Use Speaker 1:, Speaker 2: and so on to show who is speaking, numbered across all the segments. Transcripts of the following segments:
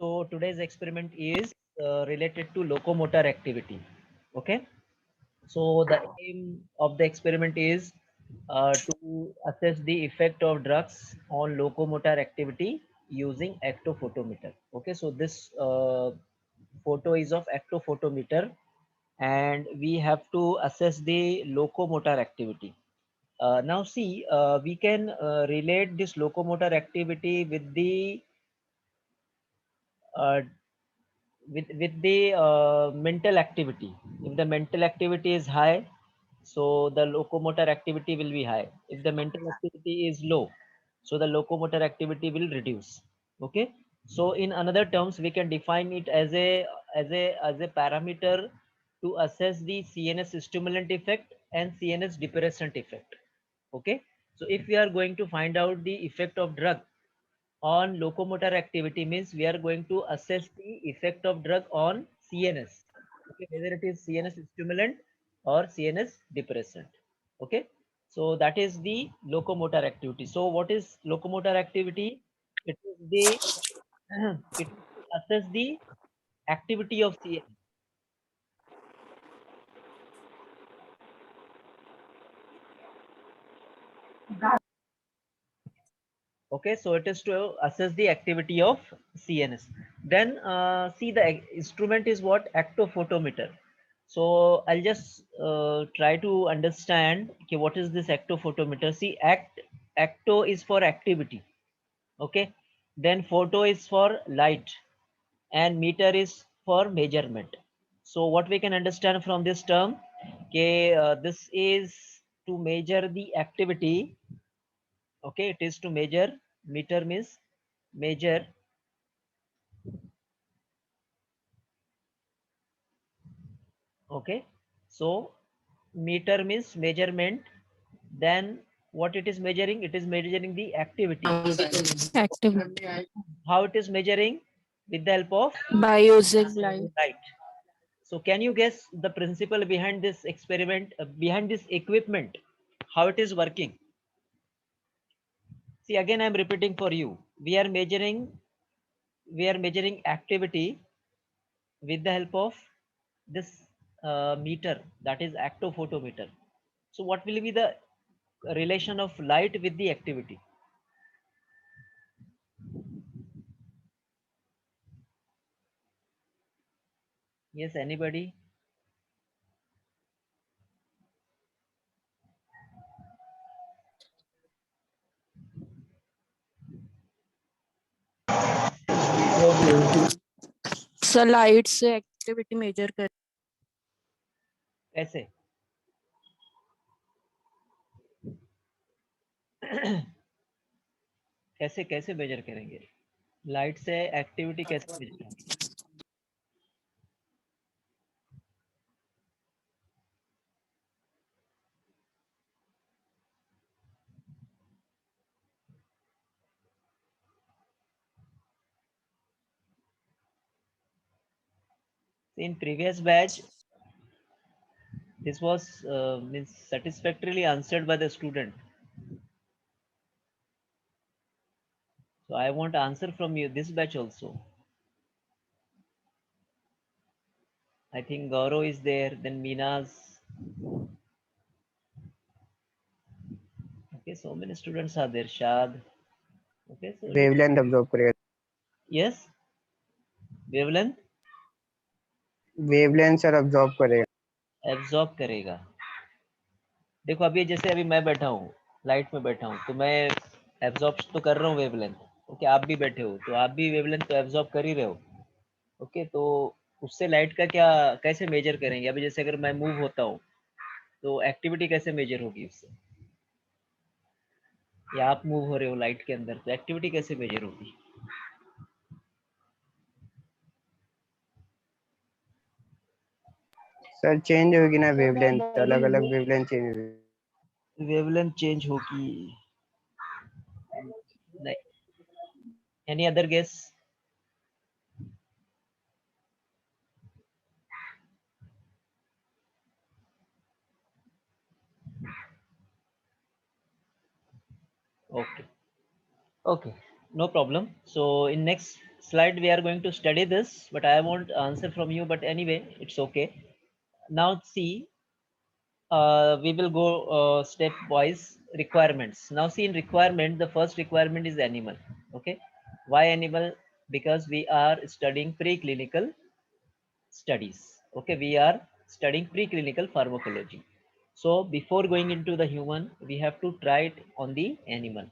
Speaker 1: So today's experiment is related to locomotor activity. Okay. So the aim of the experiment is to assess the effect of drugs on locomotor activity using actophotometer. Okay. So this photo is of actophotometer, and we have to assess the locomotor activity. Now see, we can relate this locomotor activity uh, with the mental activity. If the mental activity is high, so the locomotor activity will be high. If the mental activity is low, so the locomotor activity will reduce. Okay. So in another terms, we can define it as a parameter to assess the CNS stimulant effect and CNS depressant effect. Okay. So if we are going to find out the effect of drug on locomotor activity, means we are going to assess the effect of drug on CNS. Okay, whether it is CNS stimulant or CNS depressant. Okay, so that is the locomotor activity. So what is locomotor activity? It is the it is to assess the activity of CNS. Okay, so it is to assess the activity of CNS. Then see, the instrument is what? Actophotometer. So I'll just try to understand, okay, what is this actophotometer. See, acto is for activity. Okay, then photo is for light, and meter is for measurement. So what we can understand from this term, okay, this is to measure the activity. Okay, it is to measure. Meter means measure. Okay, so meter means measurement. Then what it is measuring? It is measuring the activity.
Speaker 2: Activity
Speaker 1: How it is measuring? With the help of
Speaker 2: by using light.
Speaker 1: light. So can you guess the principle behind this experiment, behind this equipment, how it is working? See, again I'm repeating for you. We are measuring activity with the help of this meter, that is actophotometer. So what will be the relation of light with the activity? Yes, anybody?
Speaker 2: So light से activity major कर
Speaker 1: कैसे? कैसे कैसे major करेंगे? Light से activity कैसे major होगी? In previous batch, this was means satisfactorily answered by the student. So I want answer from you this batch also. I think Gaurav is there, then Meenas. Okay, so many students are there. Shad. Okay, so
Speaker 3: wavelength observe करेगा
Speaker 1: yes, wavelength
Speaker 3: wavelength sir observe करेगा
Speaker 1: absorb करेगा. देखो अभी जैसे अभी मैं बैठा हूँ, लाइट में बैठा हूँ, तो मैं एब्जॉर्ब तो कर रहा हूँ वेवलेंथ. ओके, आप भी बैठे हो तो आप भी वेवलेंथ तो एब्जॉर्ब कर ही रहे हो. ओके, तो उससे लाइट का क्या, कैसे मेजर करेंगे? अभी जैसे अगर मैं मूव होता हूँ तो एक्टिविटी कैसे मेजर होगी उससे? या आप मूव हो रहे हो लाइट के अंदर तो एक्टिविटी कैसे मेजर होगी?
Speaker 3: सर चेंज होगी ना वेवलेंथ अलग अलग वेवलेंथ चेंज होगी
Speaker 1: वेवलेंथ चेंज होगी. Any other guess? Okay, okay, no problem. So in next slide we are going to study this, but I won't answer from you, but anyway, it's okay. Now see, we will go stepwise requirements. Now see, in requirement, the first requirement is animal. Okay, why animal? Because we are studying preclinical studies. Okay, we are studying preclinical pharmacology. So before going into the human, we have to try it on the animal.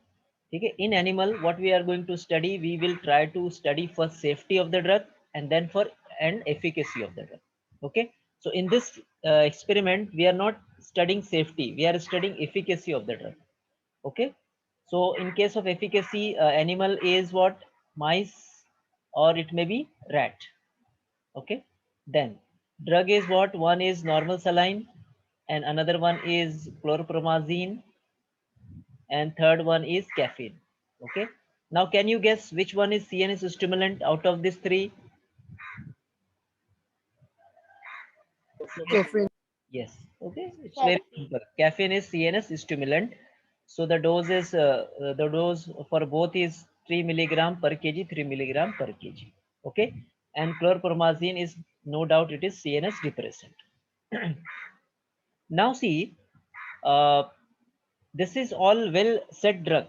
Speaker 1: Okay, in animal, what we are going to study, we will try to study for safety of the drug and then for and efficacy of the drug. Okay, so in this experiment, we are not studying safety, we are studying efficacy of the drug. Okay, so in case of efficacy, animal is what? Mice, or it may be rat. Okay, then drug is what? One is normal saline and another one is chlorpromazine and third one is caffeine. Okay, now can you guess which one is CNS stimulant out of these three?
Speaker 2: Caffeine.
Speaker 1: Yes. Okay, it's very simple. Caffeine is CNS stimulant. So the dose for both is 3 milligram per kg, 3 milligram per kg. Okay, and chlorpromazine is no doubt it is CNS depressant. Now see, uh, this is all well said drug.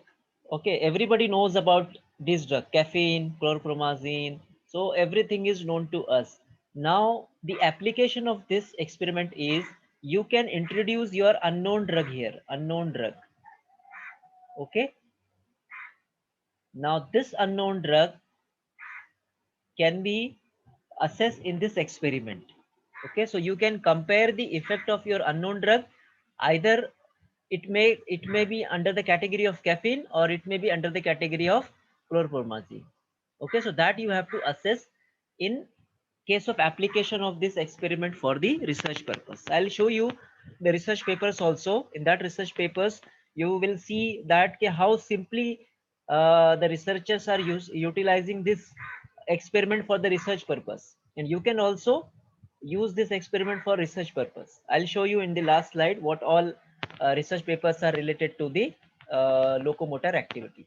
Speaker 1: Okay, everybody knows about this drug, caffeine, chlorpromazine. So everything is known to us. Now the application of this experiment is you can introduce your unknown drug here, unknown drug. Okay. Now this unknown drug can be assessed in this experiment. Okay, so you can compare the effect of your unknown drug. Either it may be under the category of caffeine or it may be under the category of chlorpromazine. Okay, so that you have to assess in case of application of this experiment for the research purpose. I'll show you the research papers also. In that research papers, you will see that how simply the researchers are utilizing this experiment for the research purpose, and you can also use this experiment for research purpose. I'll show you in the last slide what all research papers are related to the locomotor activity.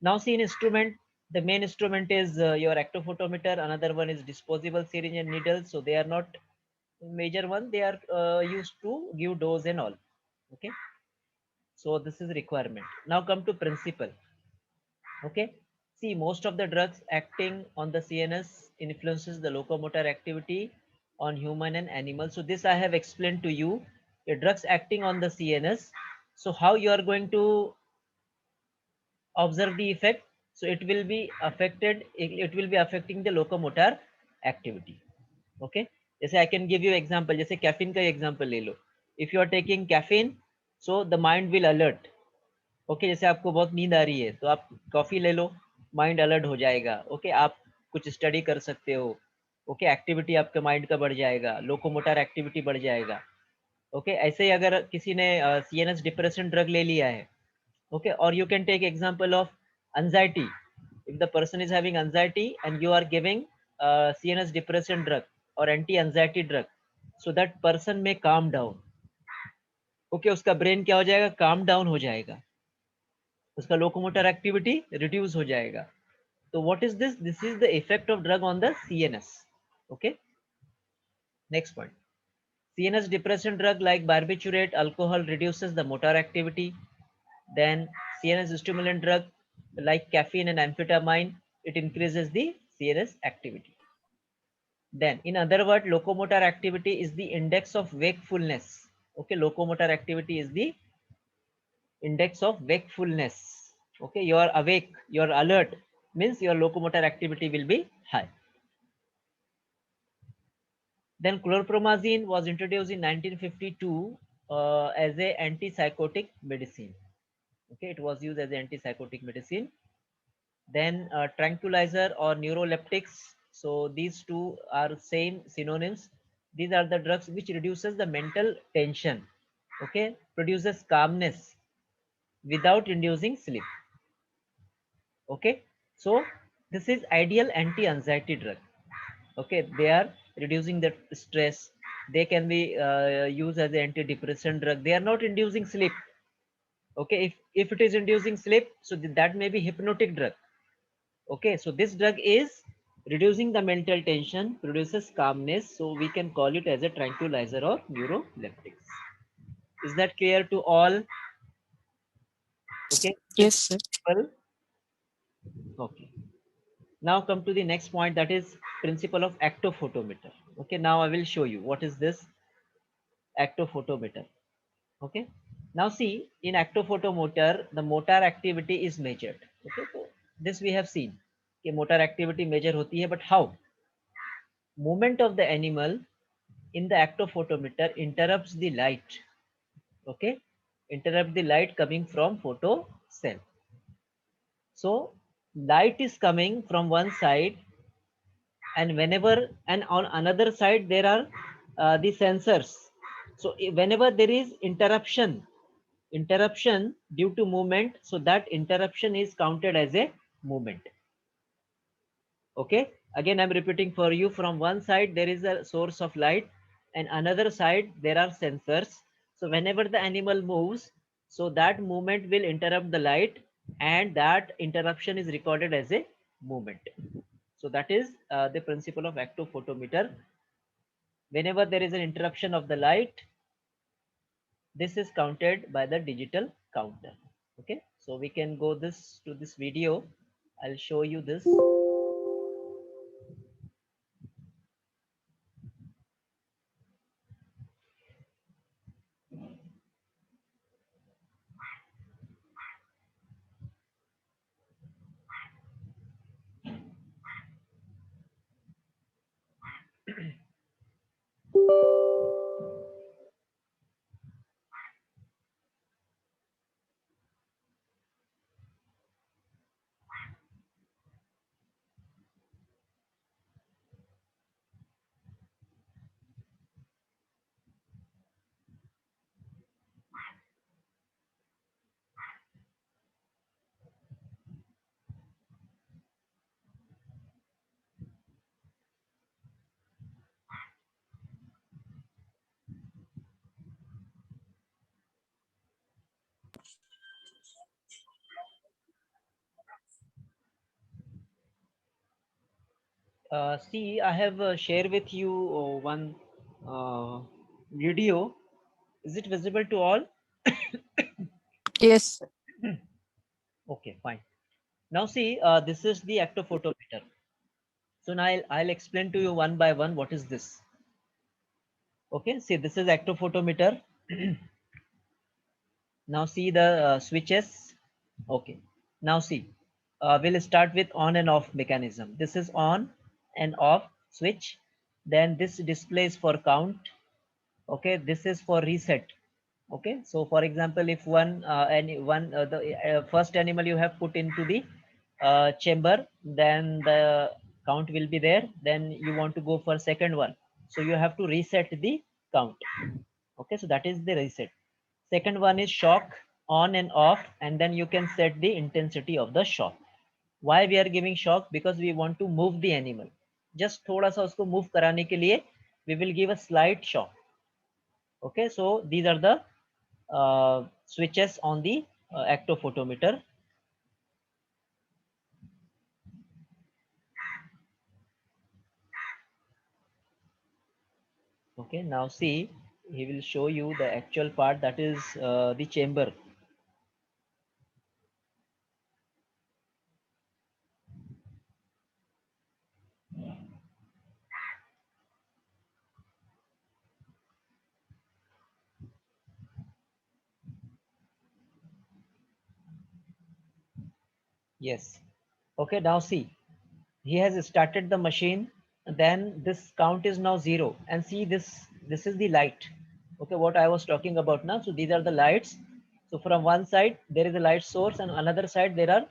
Speaker 1: Now see, in instrument, the main instrument is your actophotometer. Another one is disposable syringe and needle. So they are not major one. They are used to give dose and all. Okay. So this is requirement. Now come to principle. Okay. See, most of the drugs acting on the CNS influences the locomotor activity on human and animal. So this I have explained to you. The drugs acting on the CNS. So how you are going to observe the effect? So it will be affected, it will be affecting the locomotor activity. Okay, जैसे I can give you example, जैसे caffeine का example ले लो. If you are taking caffeine, so the mind will alert. Okay, जैसे आपको बहुत नींद आ रही है तो आप कॉफी ले लो, माइंड अलर्ट हो जाएगा. ओके, आप कुछ स्टडी कर सकते हो. ओके, एक्टिविटी आपके माइंड का बढ़ जाएगा, लोकोमोटर एक्टिविटी बढ़ जाएगा. ओके, ऐसे ही अगर किसी ने CNS डिप्रेशन ड्रग ले लिया है, okay, or you can take example of anxiety. If the person is having anxiety and you are giving CNS depression drug or anti-anxiety drug, so that person may calm down. Okay, उसका brain क्या हो जाएगा? Calm down हो जाएगा, उसका locomotor activity reduce हो जाएगा. So what is this? This is the effect of drug on the CNS. Okay, next point. CNS depression drug like barbiturate alcohol reduces the motor activity. Then CNS stimulant drug like caffeine and amphetamine, it increases the CNS activity. Then in other words, locomotor activity is the index of wakefulness. Okay, locomotor activity is the index of wakefulness. Okay, you are awake, you are alert, means your locomotor activity will be high. Then chlorpromazine was introduced in 1952 as a antipsychotic medicine. Okay, it was used as an antipsychotic medicine. Then tranquilizer or neuroleptics. So these two are same synonyms. These are the drugs which reduces the mental tension. Okay, produces calmness without inducing sleep. Okay, so this is ideal anti-anxiety drug. Okay, they are reducing the stress. They can be used as an antidepressant drug. They are not inducing sleep. Okay, if it is inducing sleep, so that may be hypnotic drug. Okay, so this drug is reducing the mental tension, produces calmness, so we can call it as a tranquilizer or neuroleptics. Is that clear to all? Okay.
Speaker 2: Yes, sir.
Speaker 1: Well, okay. Now come to the next point, that is principle of actophotometer. Okay, now I will show you what is this actophotometer. Okay, now see, in actophotometer the motor activity is measured. Okay, so this we have seen कि motor activity measure होती है, but how? Movement of the animal in the actophotometer interrupts the light. Okay, interrupt the light coming from photo cell. So light is coming from one side, and on another side there are the sensors. So whenever there is interruption due to movement, so that interruption is counted as a movement. Okay, again I'm repeating for you, from one side there is a source of light and another side there are sensors. So whenever the animal moves, so that movement will interrupt the light, and that interruption is recorded as a movement. So that is the principle of actophotometer. Whenever there is an interruption of the light, this is counted by the digital counter. Okay, so we can go to this video. I'll show you this. See, I have shared with you one uh, video. Is it visible to all?
Speaker 2: Yes, sir.
Speaker 1: Okay, fine. Now see, this is the actophotometer. So now I'll explain to you one by one what is this. Okay, see, this is actophotometer. Now see the switches. Okay, now see, we'll start with on and off mechanism. This is on and off switch. Then this displays for count. Okay, this is for reset. Okay, so for example, if the first animal you have put into the chamber, then the count will be there. Then you want to go for second one, so you have to reset the count. Okay, so that is the reset. Second one is shock, on and off, and then you can set the intensity of the shock. Why we are giving shock? Because we want to move the animal. Just थोड़ा सा उसको move कराने के लिए we will give a slight shock. Okay, so these are the switches on the actophotometer. Okay, now see, he will show you the actual part, that is the chamber. Yes. Okay, now see, he has started the machine, then this count is now 0, and see, this is the light. Okay, what I was talking about now. So these are the lights. So from one side there is a light source, and another side there are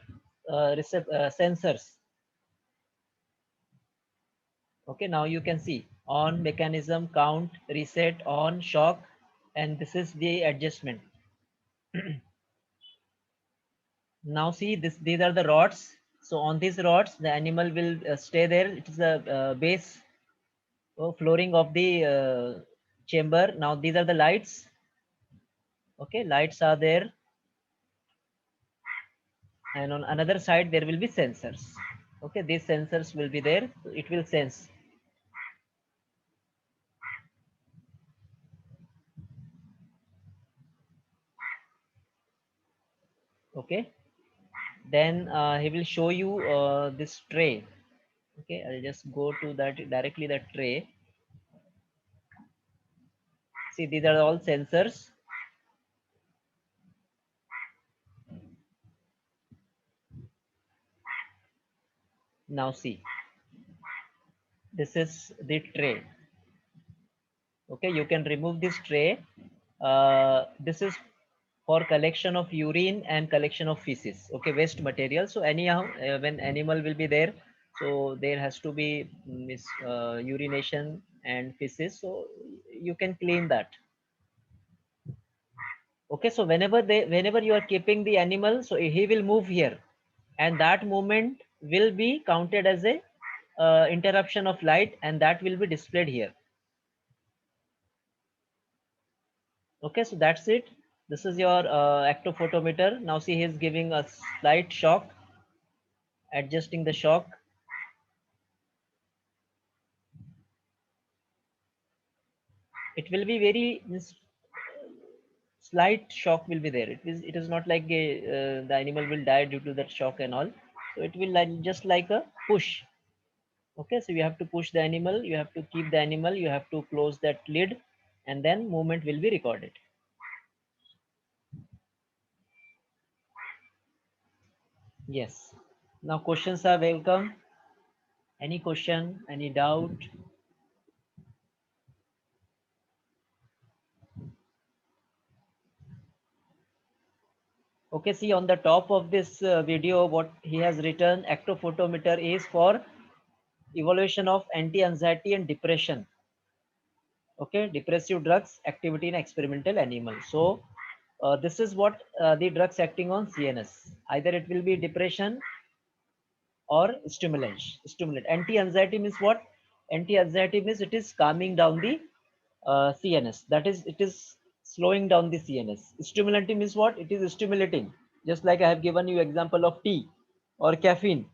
Speaker 1: sensors. Okay, now you can see on, mechanism, count, reset, on, shock, and this is the adjustment. Now see, these are the rods. So on these rods the animal will stay there. It is the base flooring of the chamber. Now these are the lights. Okay, lights are there, and on another side there will be sensors. Okay, these sensors will be there. It will sense. Okay, then he will show you this tray. Okay, I'll just go to that directly, that tray. See, these are all sensors. Now see, this is the tray. Okay, you can remove this tray. This is for collection of urine and collection of feces. Okay, waste material. So anyhow, when animal will be there, so there has to be urination and feces. So you can clean that. Okay, so whenever you are keeping the animal, so he will move here, and that movement will be counted as a interruption of light, and that will be displayed here. Okay, so that's it. This is your actophotometer. Now see, he is giving a slight shock, adjusting the shock. It will be very slight shock will be there. It is not like the animal will die due to that shock and all. So it will just like a push. Okay, so you have to push the animal, you have to keep the animal, you have to close that lid, and then movement will be recorded. Yes. Now questions are welcome. Any question, any doubt? Okay, see on the top of this video, what he has written, actophotometer is for evaluation of anti-anxiety and depression. Okay, depressive drugs activity in experimental animals. So this is what the drugs acting on CNS. Either it will be depression or stimulant. Anti-anxiety means what? Anti-anxiety means it is calming down the CNS. That is, it is slowing down the CNS. Stimulant means what? It is stimulating. Just like I have given you example of tea or caffeine.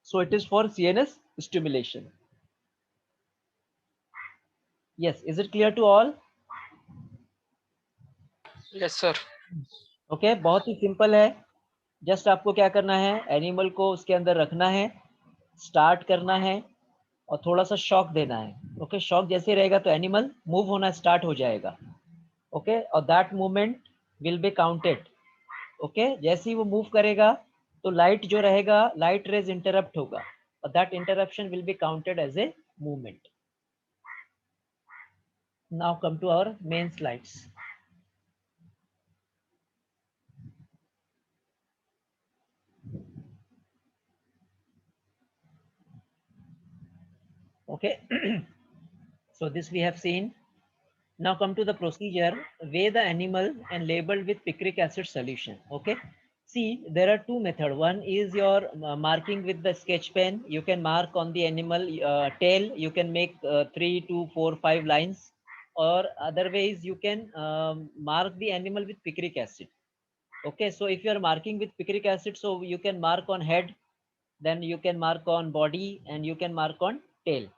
Speaker 1: So it is for CNS stimulation. Yes, is it clear to all?
Speaker 2: Yes, sir.
Speaker 1: Okay बहुत ही simple है. Just आपको क्या करना है, animal को उसके अंदर रखना है, स्टार्ट करना है और थोड़ा सा शॉक देना है. ओके, शॉक जैसे रहेगा तो एनिमल मूव होना स्टार्ट हो जाएगा. ओके, और that movement will be counted. Okay, जैसे ही वो मूव करेगा तो लाइट जो रहेगा, लाइट रेज इंटरप्ट होगा और that interruption will be counted as a movement. Now come to our main slides. Okay, so this we have seen. Now come to the procedure. Weigh the animal and label with picric acid solution. Okay, see there are two methods. One is your marking with the sketch pen. You can mark on the animal tail. You can make 3 to 4 5 lines, or otherwise you can mark the animal with picric acid. Okay, so if you are marking with picric acid, so you can mark on head, then you can mark on body, and you can mark on tail.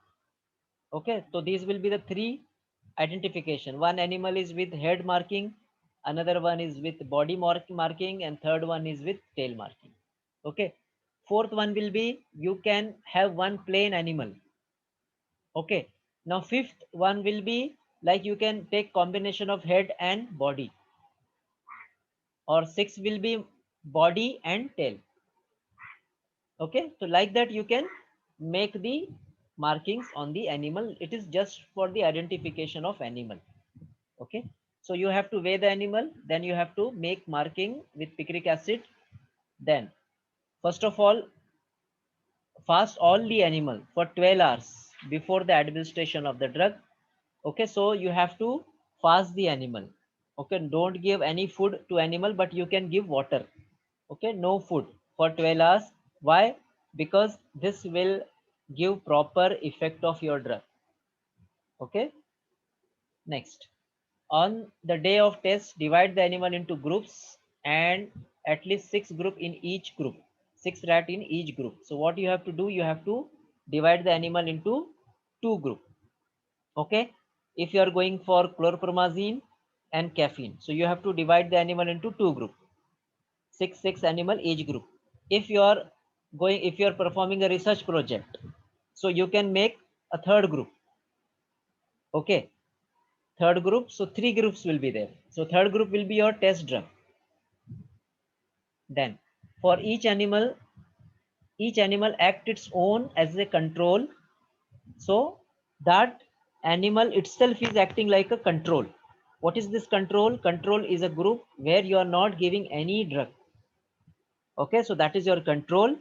Speaker 1: Okay, so these will be the three identification. One animal is with head marking, another one is with body marking, and third one is with tail marking. Okay, fourth one will be you can have one plain animal. Okay, now fifth one will be like you can take combination of head and body, or sixth will be body and tail. Okay, so like that you can make the markings on the animal. It is just for the identification of animal. Okay, so you have to weigh the animal, then you have to make marking with picric acid. Then first of all, fast all the animal for 12 hours before the administration of the drug. Okay, so you have to fast the animal. Okay, don't give any food to animal, but you can give water. Okay, no food for 12 hours. Why? Because this will give proper effect of your drug. Okay, next, on the day of test, divide the animal into groups and at least 6 group in each group. 6 rat in each group. So what you have to do, you have to divide the animal into 2 group. Okay, if you are going for chlorpromazine and caffeine, so you have to divide the animal into 2 group, 6 animal each group. If you are performing a research project, so you can make a third group. Okay, third group, so 3 groups will be there. So third group will be your test drug. Then for each animal act its own as a control, so that animal itself is acting like a control. What is this control? Control is a group where you are not giving any drug. Okay, so that is your control.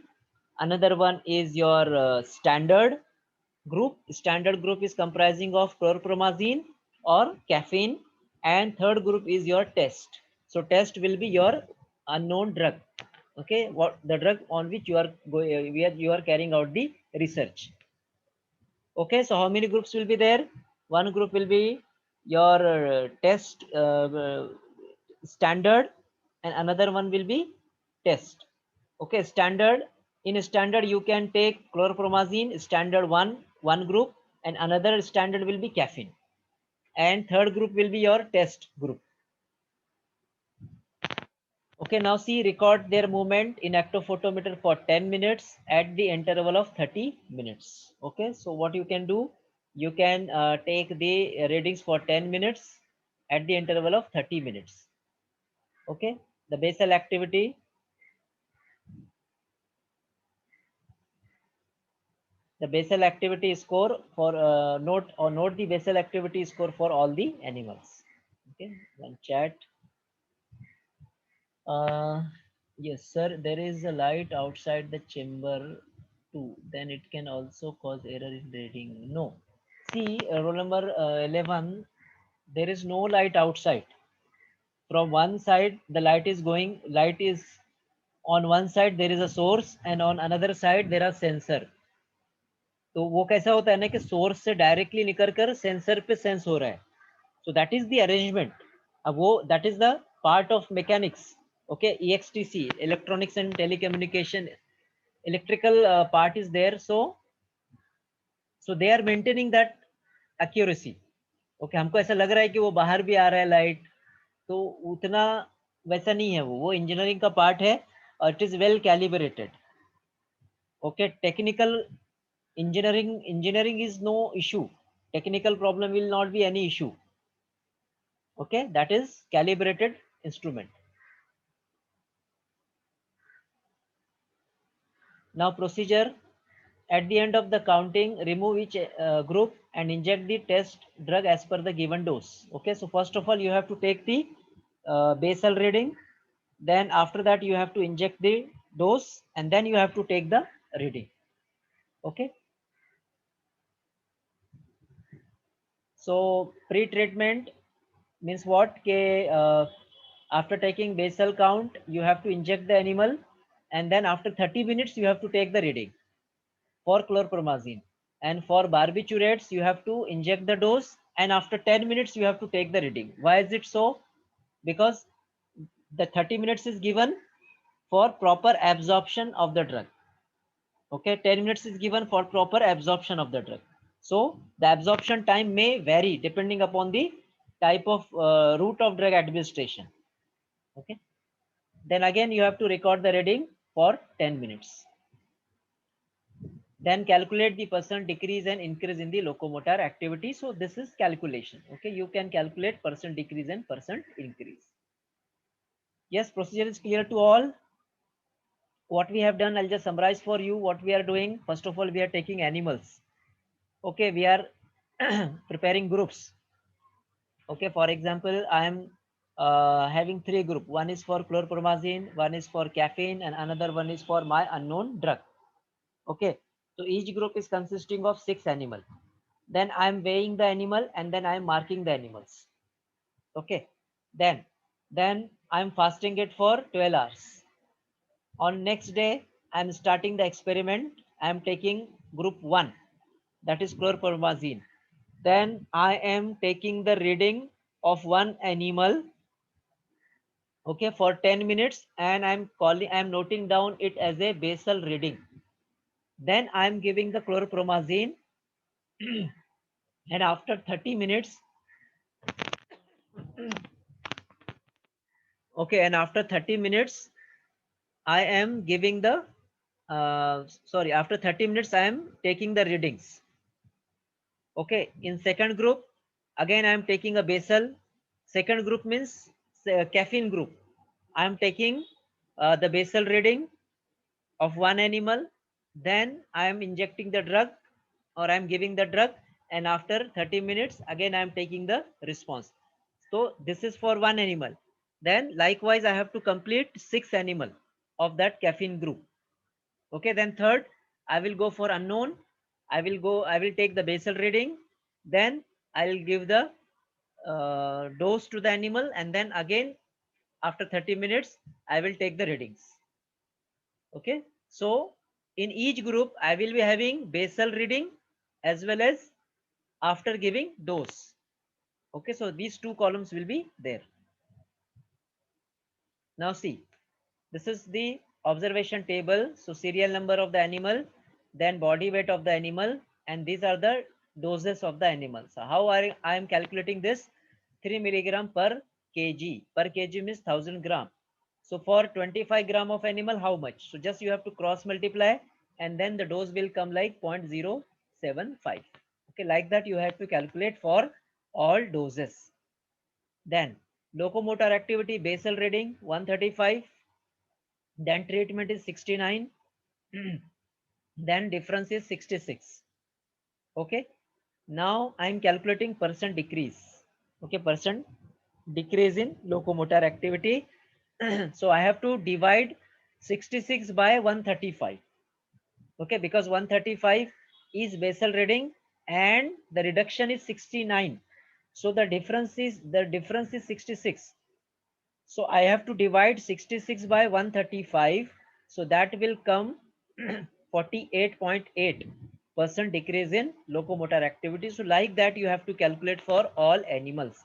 Speaker 1: Another one is your standard group. Standard group is comprising of chlorpromazine or caffeine, and third group is your test. So test will be your unknown drug. Okay, what the drug on which you are going, where you are carrying out the research. Okay, so how many groups will be there? One group will be your test standard, and another one will be test. Okay, standard, in standard you can take chlorpromazine standard one group, and another standard will be caffeine, and third group will be your test group. Okay, now see, record their movement in actophotometer for 10 minutes at the interval of 30 minutes. Okay, so what you can do, you can take the readings for 10 minutes at the interval of 30 minutes. Okay, the basal activity, score for note the basal activity score for all the animals. Okay, one chat. Yes, sir. There is a light outside the chamber too. Then it can also cause error in reading. No. See, roll number 11. There is no light outside. From one side, the light is going. Light is on one side. There is a source, and on another side there are sensor. तो वो कैसा होता है ना कि source से directly निकल कर सेंसर पे सेंस हो रहा है. So that is the arrangement. अब वो that is the part of mechanics. Okay, EXTC, electronics and telecommunication, electrical part is there. So they are maintaining that accuracy. Okay, हमको ऐसा लग रहा है कि वो बाहर भी आ रहा है लाइट, तो उतना वैसा नहीं है. वो इंजीनियरिंग का पार्ट है और it is well calibrated. Okay, technical engineering is no issue. Technical problem will not be any issue. Okay, that is calibrated instrument. Now procedure, at the end of the counting, remove each group and inject the test drug as per the given dose. Okay, so first of all you have to take the basal reading, then after that you have to inject the dose, and then you have to take the reading. Okay, so pre-treatment means what? After taking basal count, you have to inject the animal, and then after 30 minutes you have to take the reading for chlorpromazine. And for barbiturates, you have to inject the dose, and after 10 minutes you have to take the reading. Why is it so? Because the 30 minutes is given for proper absorption of the drug. Okay, 10 minutes is given for proper absorption of the drug. So the absorption time may vary depending upon the type of route of drug administration. Okay, then again you have to record the reading for 10 minutes. Then calculate the percent decrease and increase in the locomotor activity. So this is calculation. Okay, you can calculate percent decrease and percent increase. Yes, procedure is clear to all. What we have done, I'll just summarize for you what we are doing. First of all, we are taking animals. Okay, we are preparing groups. Okay, for example, I am having 3 groups. One is for chlorpromazine, one is for caffeine, and another one is for my unknown drug. Okay, so each group is consisting of 6 animals. Then I am weighing the animal, and then I am marking the animals. Okay, then I am fasting it for 12 hours. On next day, I am starting the experiment. I am taking group 1, that is chlorpromazine. Then I am taking the reading of one animal. okay, for 10 minutes, and I'm noting down it as a basal reading. Then I'm giving the chlorpromazine and after 30 minutes, okay, and after 30 minutes, I am giving the, after 30 minutes, I am taking the readings. Okay, in second group, again, I am taking a basal. Second group means caffeine group. I am taking the basal reading of one animal. Then I am injecting the drug, or I am giving the drug, and after 30 minutes, again, I am taking the response. So this is for one animal. Then likewise, I have to complete 6 animal of that caffeine group. Okay, then third, I will go for unknown. I will take the basal reading. Then I will give the dose to the animal, and then again after 30 minutes I will take the readings. Okay, so in each group I will be having basal reading as well as after giving dose. Okay, so these two columns will be there. Now see, this is the observation table. So serial number of the animal, then body weight of the animal, and these are the doses of the animal. So how I am calculating this? 3 milligram per kg. Per kg means 1000 gram. So for 25 gram of animal, how much? So just you have to cross multiply, and then the dose will come like 0.075. Okay, like that you have to calculate for all doses. Then locomotor activity basal reading 135, then treatment is 69, then difference is 66. Okay, now I'm calculating percent decrease. Okay, percent decrease in locomotor activity. So I have to divide 66 by 135. Okay, because 135 is basal reading and the reduction is 69. So the difference is 66. So I have to divide 66 by 135. So that will come 48.8% decrease in locomotor activity. So like that you have to calculate for all animals.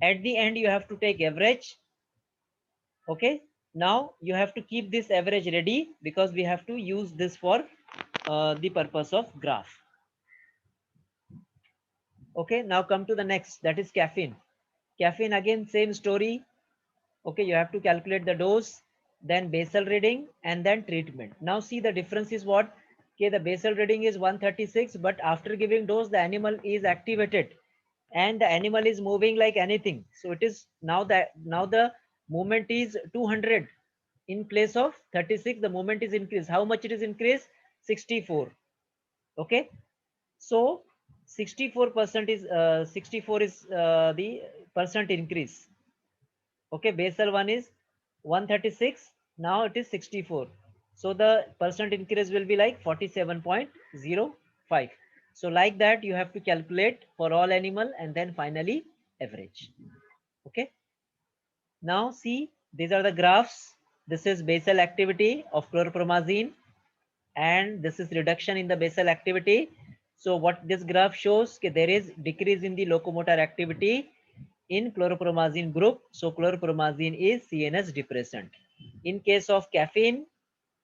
Speaker 1: At the end you have to take average. Okay. Now you have to keep this average ready because we have to use this for the purpose of graph. Okay. Now come to the next, that is caffeine. Caffeine, again same story. Okay, you have to calculate the dose, then basal reading, and then treatment. Now see the difference is what? Okay, the basal reading is 136, but after giving dose the animal is activated and the animal is moving like anything. So it is now the movement is 200 in place of 36. The movement is increased. How much it is increased? 64. Okay, so 64% is 64 is the percent increase. Okay, basal one is 136, now it is 64. So the percent increase will be like 47.05. So like that you have to calculate for all animal and then finally average. Okay, now see, these are the graphs. This is basal activity of chlorpromazine and this is reduction in the basal activity. So what this graph shows, there is decrease in the locomotor activity in chlorpromazine group. So chlorpromazine is CNS depressant. In case of caffeine,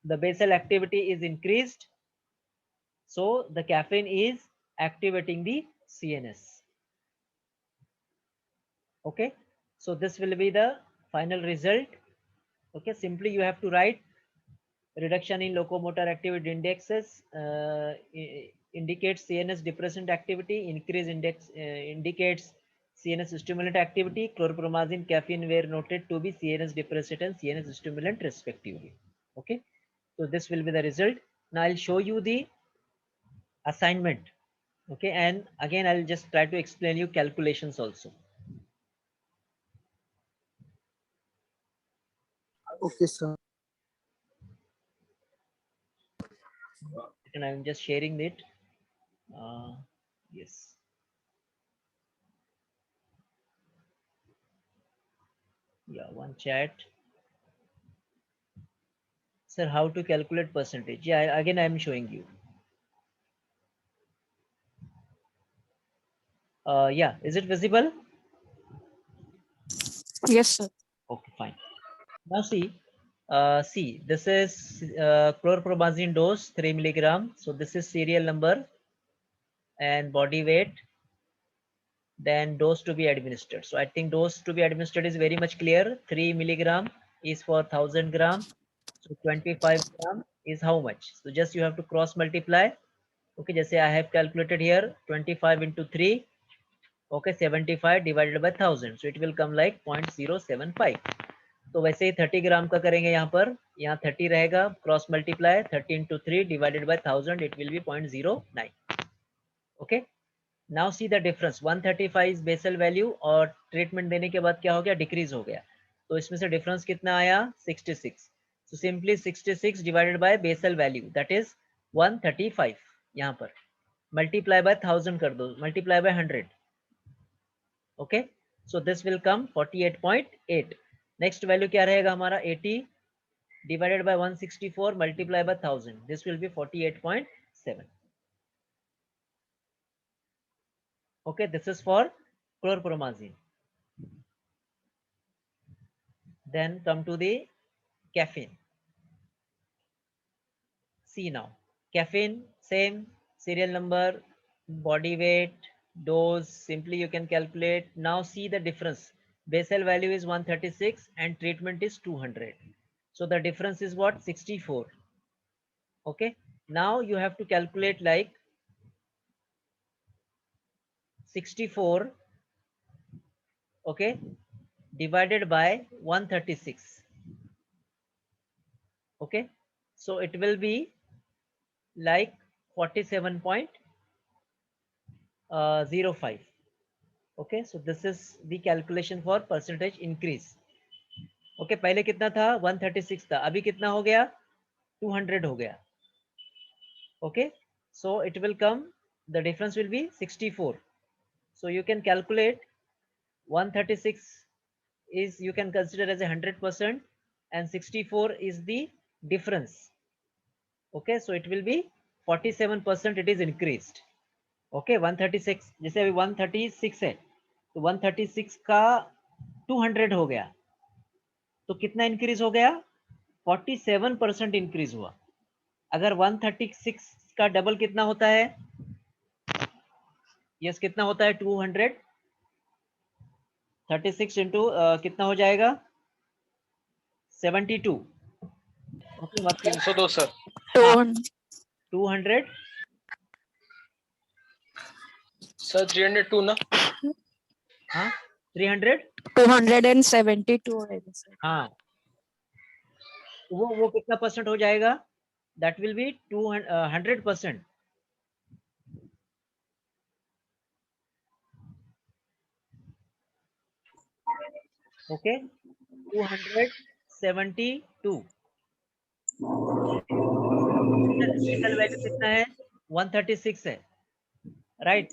Speaker 1: the basal activity is increased. So the caffeine is activating the CNS. Okay, so this will be the final result. Okay, simply you have to write reduction in locomotor activity indexes indicates CNS depressant activity, increase index indicates CNS stimulant activity. Chlorpromazine, caffeine were noted to be CNS depressant and CNS stimulant respectively. Okay, so this will be the result. Now I'll show you the assignment. Okay, and again I'll just try to explain you calculations also.
Speaker 2: Okay, sir.
Speaker 1: And I'm just sharing it. Yes. Yeah, one chat. Sir, how to calculate percentage? Yeah, again I am showing you. Yeah, is it visible?
Speaker 2: Yes, sir.
Speaker 1: Okay, fine. Now see, this is chlorpromazine dose 3 milligram. So this is serial number and body weight, then dose to be administered. So I think dose to be administered is very much clear. 3 milligram is for 1000 gram. So 25 gram is how much? So just you have to cross multiply. Okay, just say I have calculated here 25 into 3. Okay, 75 divided by 1000. So it will come like 0.075. तो वैसे ही 30 ग्राम का करेंगे यहाँ पर, यहाँ 30 रहेगा, cross multiply 30 into 3 divided by 1000, it will be 0.09. Okay, now see the difference. 135 is basal value और treatment देने के बाद क्या हो गया, डिक्रीज हो गया. तो इसमें से डिफरेंस कितना आया, 66. So simply 66 divided by basal value, that is 135. यहाँ पर मल्टीप्लाई बाय 1000 कर दो, multiply by 100. Okay, so this will come 48.8. Next value क्या रहेगा हमारा, 80 divided by 164 multiplied by 1000. This will be 48.7. Okay, this is for chlorpromazine. Then come to the caffeine. See now, caffeine, same serial number, body weight, dose, simply you can calculate. Now see the difference. Basal value is 136 and treatment is 200. So the difference is what, 64. Okay, now you have to calculate like 64, okay, divided by 136. Okay, so it will be like 47.05. Okay, so this is the calculation for percentage increase. Okay, पहले कितना था, 136 था, अभी कितना हो गया, 200 हो गया. Okay, so it will come, the difference will be 64. So you can calculate 136 is, you can consider as 100% and 64 is the difference. Okay, so it will be 47%, it is increased. Okay, 136, जैसे अभी 136 है तो 136 का 200 हो गया तो कितना increase हो गया, 47% इंक्रीज हुआ. अगर 136 का डबल कितना होता है, यस कितना होता है, 200. 36 इंटू कितना हो जाएगा, 72. Okay,
Speaker 4: 302 sir.
Speaker 1: 200
Speaker 4: सर 302 ना.
Speaker 1: हाँ 300
Speaker 2: 272 है सर.
Speaker 1: हाँ, वो कितना परसेंट हो जाएगा, that will be 100%. Okay, 272. Basal value कितना है, 136 है, राइट.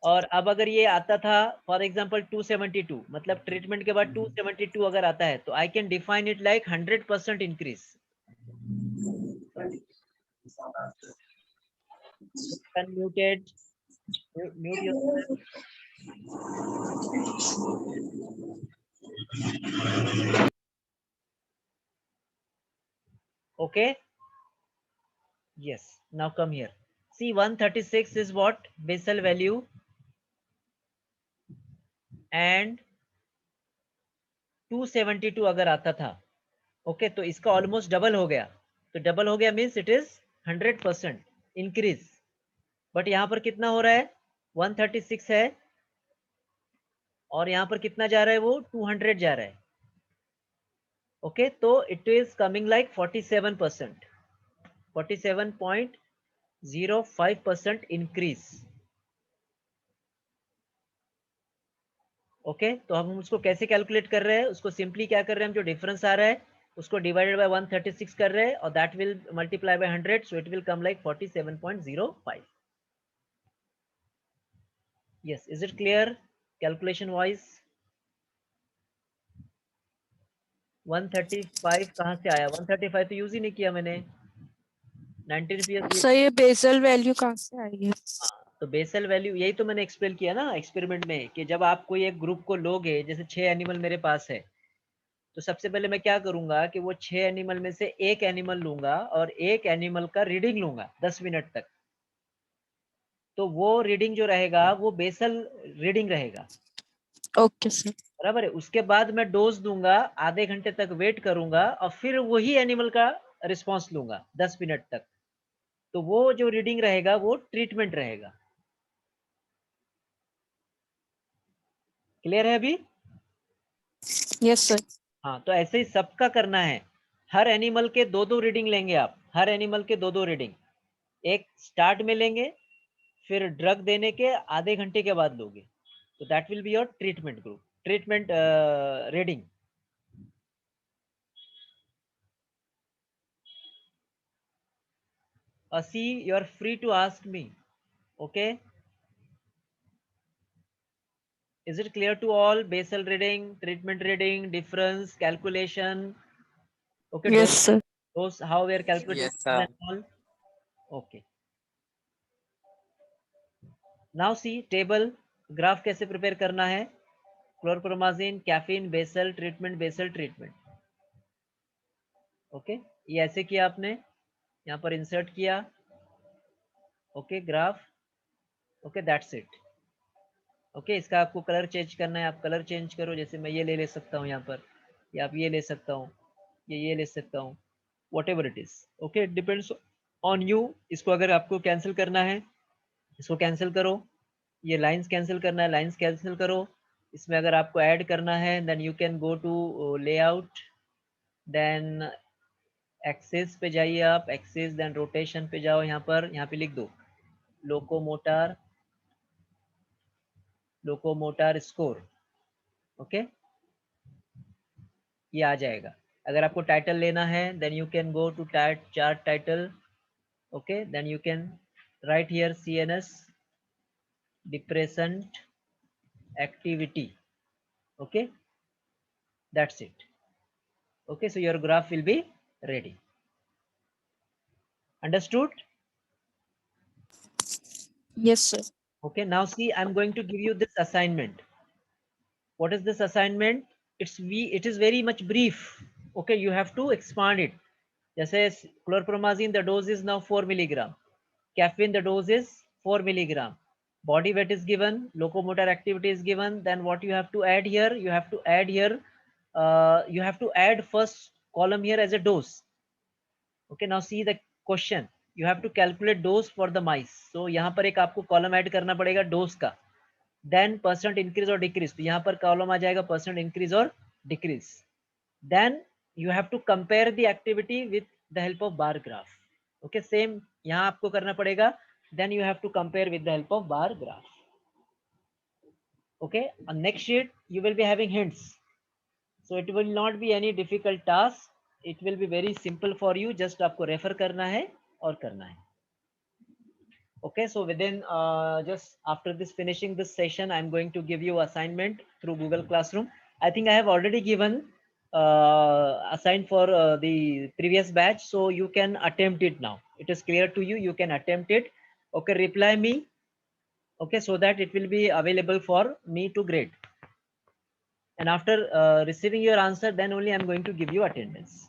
Speaker 1: और अब अगर ये आता था फॉर एग्जांपल 272, मतलब ट्रीटमेंट के बाद 272 अगर आता है तो I can define it like 100% increase. Unmuted, mute yourself. Okay, yes, now come here. See, 136 is what, basal value, and 272 अगर आता था, ओके, तो इसका ऑलमोस्ट डबल हो गया. तो डबल हो गया means it is 100% increase. But यहाँ पर कितना हो रहा है, 136 है और यहाँ पर कितना जा रहा है, वो 200 जा रहा है. ओके, तो it is coming like 47%, 47.05% increase. Okay, तो हम उसको कैसे कैलकुलेट कर रहे हैं, उसको सिंपली क्या कर रहे हैं हम, जो डिफरेंस आ रहा है उसको डिवाइडेड बाय 136 कर रहे हैं और that will multiply by 100, so it will come like 47.05. Yes, is it clear calculation wise. 135 कहाँ से आया, 135 तो यूज ही नहीं किया मैंने, 90 रुपीज.
Speaker 2: सर ये बेसल वैल्यू कहाँ से आई है.
Speaker 1: तो बेसल वैल्यू यही तो मैंने एक्सप्लेन किया ना एक्सपेरिमेंट में, कि जब आप कोई एक ग्रुप को लोगे, जैसे 6 एनिमल मेरे पास है तो सबसे पहले मैं क्या करूंगा कि वो 6 एनिमल में से एक एनिमल लूंगा और एक एनिमल का रीडिंग लूंगा 10 मिनट तक। तो वो रीडिंग जो रहेगा वो बेसल रीडिंग रहेगा,
Speaker 2: Okay, sir.
Speaker 1: बराबर है। उसके बाद मैं डोज दूंगा, आधे घंटे तक वेट करूंगा और फिर वही एनिमल का रिस्पॉन्स लूंगा 10 मिनट तक। तो वो जो रीडिंग रहेगा वो ट्रीटमेंट रहेगा। क्लियर है अभी?
Speaker 2: Yes, sir.
Speaker 1: हाँ, तो ऐसे ही सबका करना है। हर एनिमल के 2-2 रीडिंग लेंगे आप, हर एनिमल के 2-2 रीडिंग। एक स्टार्ट में लेंगे, फिर ड्रग देने के आधे घंटे के बाद लोगे। तो that will be your treatment group, treatment reading. See, you are free to ask me. Okay, is it clear to all? Basal reading, treatment reading, difference, calculation. Okay,
Speaker 2: Yes, sir.
Speaker 1: those how we are calculating
Speaker 5: Yes, sir.
Speaker 1: and all. Okay. Now see table graph कैसे prepare करना है? Chlorpromazine, caffeine, basal treatment, basal treatment. Okay, ये ऐसे किया आपने, यहाँ पर insert किया। Okay, graph. Okay, that's it. Okay, इसका आपको कलर चेंज करना है, आप कलर चेंज करो। जैसे मैं ये ले सकता हूँ यहाँ पर, या आप ये ले सकता हूँ, ये ले सकता हूँ, what ever it is. Okay, depends on you. इसको अगर आपको कैंसिल करना है, इसको कैंसिल करो। ये लाइंस कैंसिल करना है, लाइंस कैंसिल करो। इसमें अगर आपको ऐड करना है, then you can go to layout, then axes पे जाइए आप, एक्सेस, देन रोटेशन पे जाओ। यहाँ पर, यहाँ पे लिख दो लोकोमोटर, लोकोमोटर स्कोर। ओके, ये आ जाएगा। अगर आपको टाइटल लेना है, then you can go to chart title. Okay, then you can write here CNS depressant activity. Okay, that's it. Okay, so your graph will be ready. Understood?
Speaker 2: Yes, sir.
Speaker 1: Okay, now see, I'm going to give you this assignment. What is this assignment? It is very much brief. Okay, you have to expand it. जैसे chlorpromazine, the dose is now 4 milligram. Caffeine, the dose is 4 milligram. Body weight is given, locomotor activity is given. Then what you have to add here? You have to add here, you have to add first column here as a dose. Okay, now see the question. You have to calculate dose for the mice. So यहाँ पर एक आपको column add करना पड़ेगा dose का. Then percent increase or decrease. तो यहाँ पर column आ जाएगा percent increase or decrease. Then you have to compare the activity with the help of bar graph. Okay, same यहाँ आपको करना पड़ेगा. Then you have to compare with the help of bar graph. Okay, on next sheet you will be having hints. So it will not be any difficult task. It will be very simple for you. Just आपको refer करना है और करना है. Okay, so within just after this finishing this session, I'm going to give you assignment through Google Classroom. I think I have already given assigned for the previous batch, so you can attempt it now. It is clear to you. You can attempt it. Okay, reply me. Okay, so that it will be available for me to grade. And after receiving your answer, then only I'm going to give you attendance.